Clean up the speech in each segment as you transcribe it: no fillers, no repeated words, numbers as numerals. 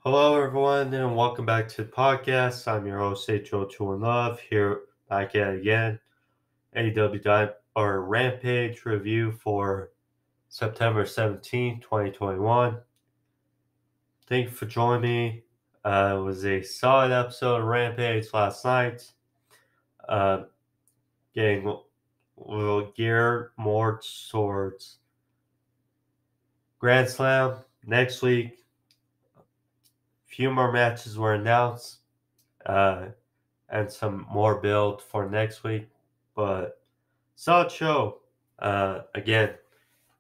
Hello, everyone, and welcome back to the podcast. I'm your host, H.O. Love, here back at again. AEW Rampage review for September 17th, 2021. Thank you for joining me. It was a solid episode of Rampage last night. Uh, getting a little geared more towards Grand Slam next week. Few more matches were announced. And some more build for next week. But solid show. Again,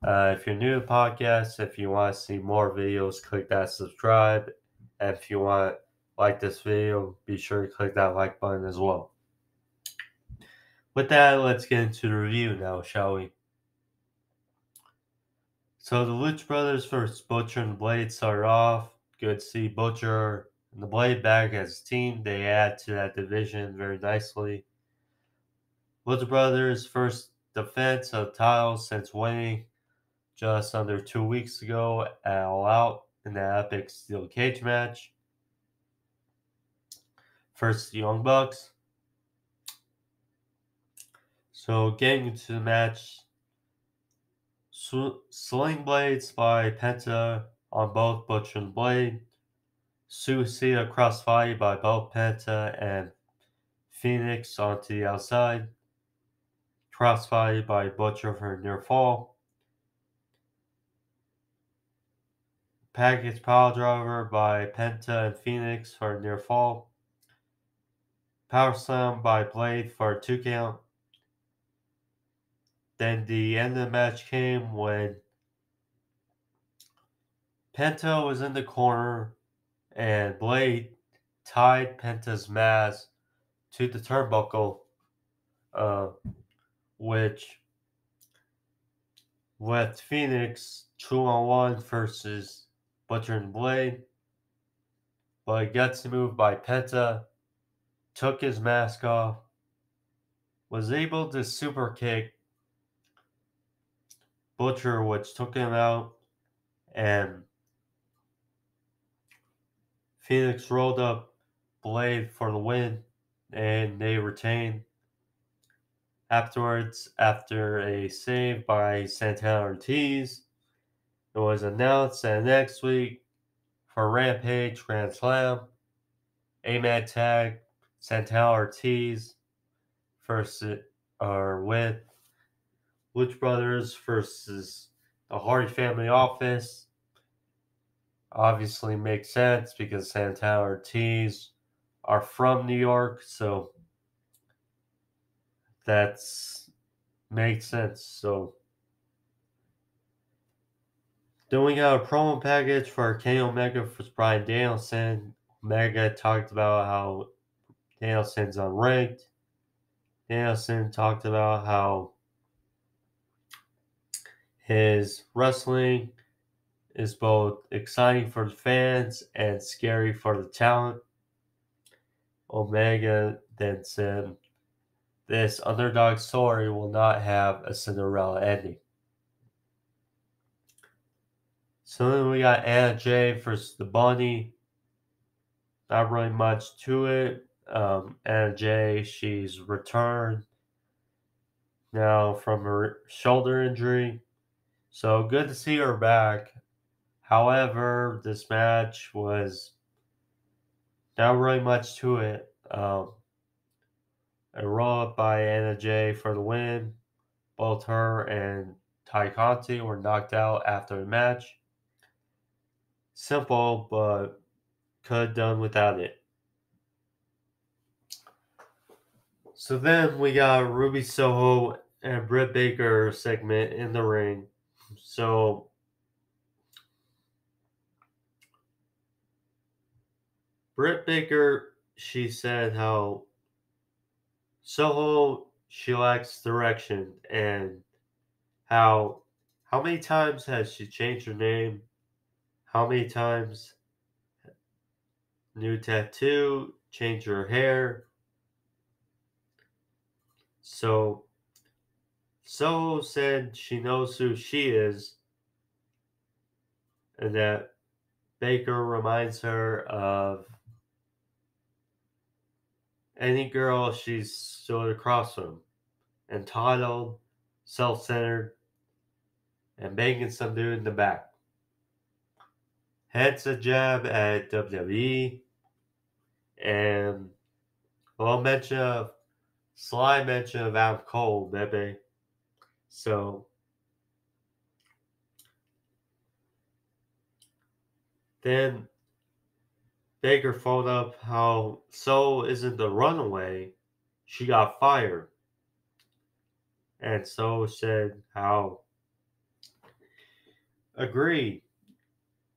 if you're new to the podcast, if you want to see more videos, click that subscribe. And if you want to like this video, be sure to click that like button as well. With that, let's get into the review now, shall we? So the Lucha Brothers versus Butcher and Blade started off. Good to see Butcher and the Blade back as a team. They add to that division very nicely. Lucha Brothers' first defense of the title since winning just under 2 weeks ago at All Out in the epic steel cage match. First, the Young Bucks. So, getting into the match, Sling Blades by Penta on both Butcher and Blade. Suicida crossbody by both Penta and Phoenix onto the outside. Crossbody by Butcher for a near fall. Package pile driver by Penta and Phoenix for a near fall. Power slam by Blade for a 2 count. Then the end of the match came when Penta was in the corner and Blade tied Penta's mask to the turnbuckle, which left Phoenix 2-on-1 versus Butcher and Blade. But a gutsy move by Penta, took his mask off, was able to super kick Butcher, which took him out, and Phoenix rolled up Blade for the win, and they retained. Afterwards, after a save by Santana Ortiz, it was announced that next week for Rampage Grand Slam, A-Man tag Santana Ortiz versus or with Lucha Brothers versus the Hardy Family Office. Obviously makes sense because Santana Ortiz are from New York, so that's makes sense. So then we got a promo package for Kenny Omega for Bryan Danielson. Omega talked about how Danielson's unranked. Danielson talked about how his wrestling is both exciting for the fans and scary for the talent. Omega then said, "This underdog story will not have a Cinderella ending." So then we got Anna Jay versus the Bunny. Not really much to it. Anna Jay, she's returned now from her shoulder injury. So good to see her back. However, this match was not really much to it. A roll up by Anna Jay for the win. Both her and Ty Conti were knocked out after the match. Simple, but could have done without it. So then we got Ruby Soho and Britt Baker segment in the ring. So Britt Baker, she said how Soho, she lacks direction, and how many times has she changed her name? How many times new tattoo, change her hair? So Soho said she knows who she is, and that Baker reminds her of any girl she's stood across from. Entitled, self-centered, and banging some dude in the back. Heads a jab at WWE, and sly mention of Adam Cole, baby. So then Baker followed up how Soho isn't the runaway, she got fired. And Soho said how agreed,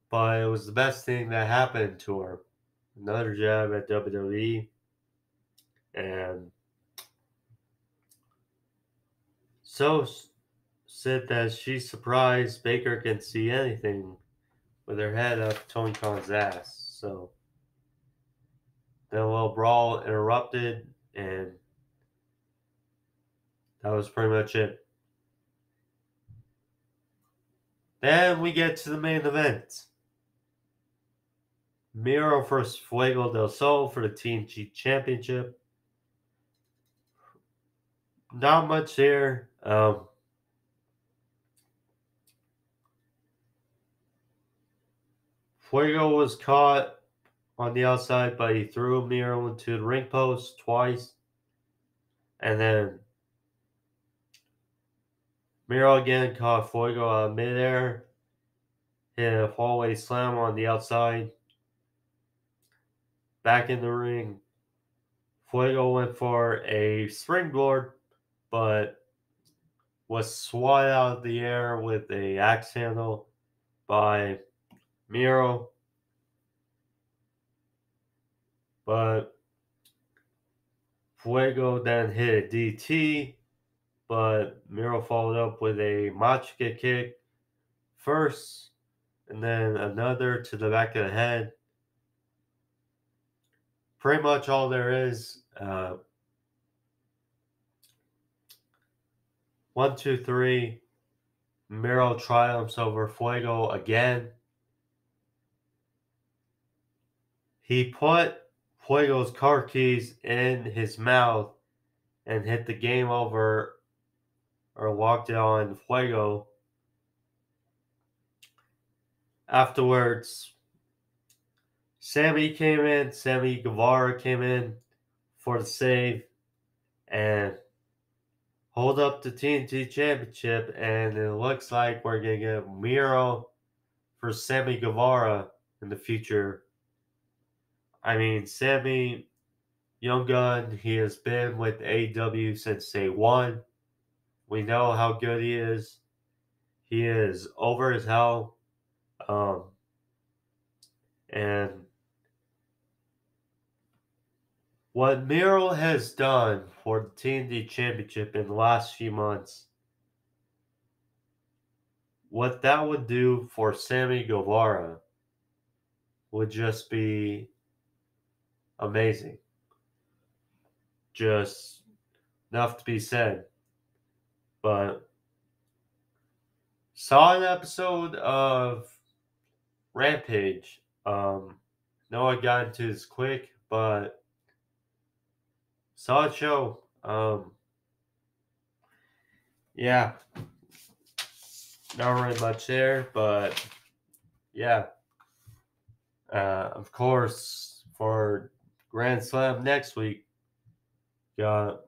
but it was the best thing that happened to her. Another jab at WWE, and So said that she's surprised Baker can see anything with her head up Tony Khan's ass. So then a little brawl interrupted, and that was pretty much it. Then we get to the main event. Miro versus Fuego del Sol for the TNT Championship. Not much here. Fuego was caught on the outside, but he threw Miro into the ring post twice. And then Miro again caught Fuego out of midair, hit a fallaway slam on the outside. Back in the ring, Fuego went for a springboard, but was swatted out of the air with a axe handle by Miro. But Fuego then hit a DT, but Miro followed up with a Machika kick first, and then another to the back of the head. Pretty much all there is. 1, 2, 3. Miro triumphs over Fuego again. He put Fuego's car keys in his mouth and hit the game over, or walked it on Fuego. Afterwards, Sammy Guevara came in for the save and hold up the TNT Championship, and it looks like we're going to get Miro for Sammy Guevara in the future. I mean, Sammy, young gun, he has been with AEW since day one. We know how good he is. He is over as hell. And what Miro has done for the TNT Championship in the last few months, what that would do for Sammy Guevara would just be amazing. Just enough to be said. But saw an episode of Rampage. No, I got into this quick, but saw a show. Yeah, not really much there, but yeah. Of course, for Grand Slam next week, got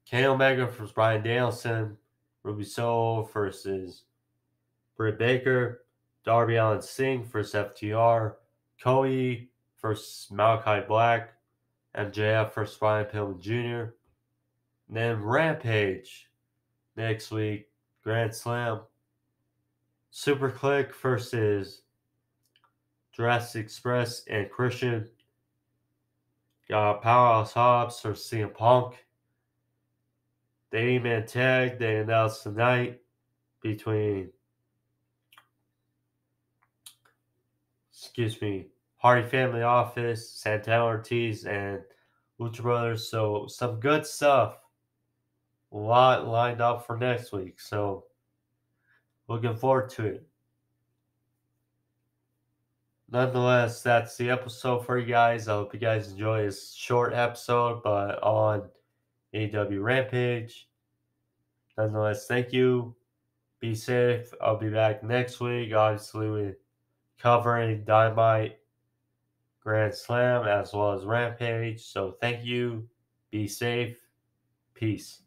Kenny Omega versus Bryan Danielson, Ruby Soho versus Britt Baker, Darby Allin Singh versus FTR, Cody versus Malachi Black, MJF versus Brian Pillman Jr., and then Rampage next week, Grand Slam. Super Click versus Jurassic Express and Christian. Got Powerhouse Hobbs versus CM Punk. The 8-man tag they announced tonight between, Hardy Family Office, Santana Ortiz, and Lucha Brothers. So some good stuff. A lot lined up for next week. So looking forward to it. nonetheless, that's the episode for you guys. I hope you guys enjoy this short episode, but on AEW Rampage. Nonetheless, thank you. Be safe. I'll be back next week, obviously, with covering Dynamite Grand Slam as well as Rampage. So thank you. Be safe. Peace.